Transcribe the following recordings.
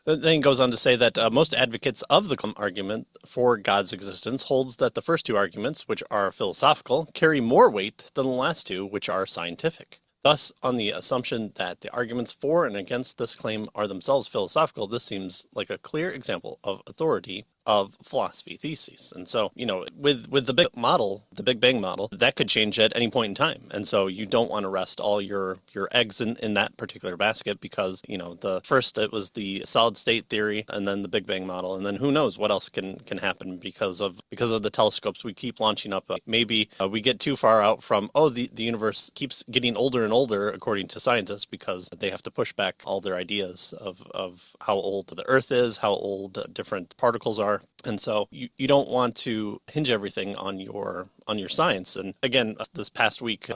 Then he goes on to say that most advocates of the argument for God's existence holds that the first two arguments, which are philosophical, carry more weight than the last two, which are scientific. Thus, on the assumption that the arguments for and against this claim are themselves philosophical, this seems like a clear example of authority of philosophy theses. And so, with the big model, the Big Bang model, that could change at any point in time. And so you don't want to rest all your eggs in that particular basket because, the first it was the solid state theory and then the Big Bang model. And then who knows what else can happen because of the telescopes we keep launching up. Maybe we get too far out from, the universe keeps getting older and older according to scientists because they have to push back all their ideas of how old the Earth is, how old different particles are. And so you don't want to hinge everything on your science. And again, this past week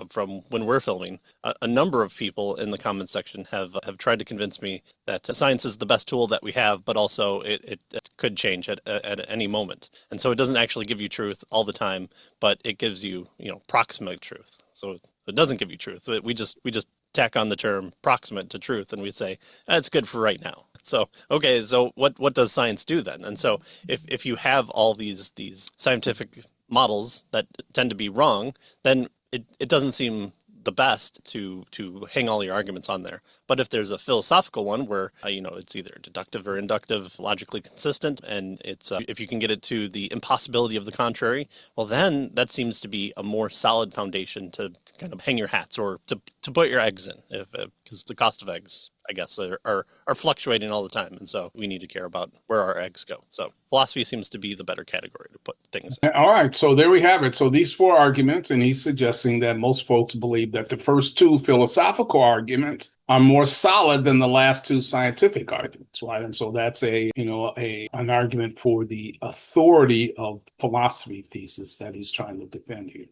from when we're filming, a number of people in the comments section have tried to convince me that science is the best tool that we have, but also it could change at any moment. And so it doesn't actually give you truth all the time, but it gives you, proximate truth. So it doesn't give you truth. We just tack on the term proximate to truth and we say, it's good for right now. So, okay, so what does science do then? And so if you have all these scientific models that tend to be wrong, then it doesn't seem the best to hang all your arguments on there. But if there's a philosophical one where, it's either deductive or inductive, logically consistent, and it's if you can get it to the impossibility of the contrary, well, then that seems to be a more solid foundation to kind of hang your hats or to put your eggs in, because the cost of eggs, I guess, are fluctuating all the time. And so we need to care about where our eggs go. So philosophy seems to be the better category to put things in. All right, so there we have it. So these four arguments, and he's suggesting that most folks believe that the first two philosophical arguments are more solid than the last two scientific arguments, right? And so that's an argument for the authority of philosophy thesis that he's trying to defend here.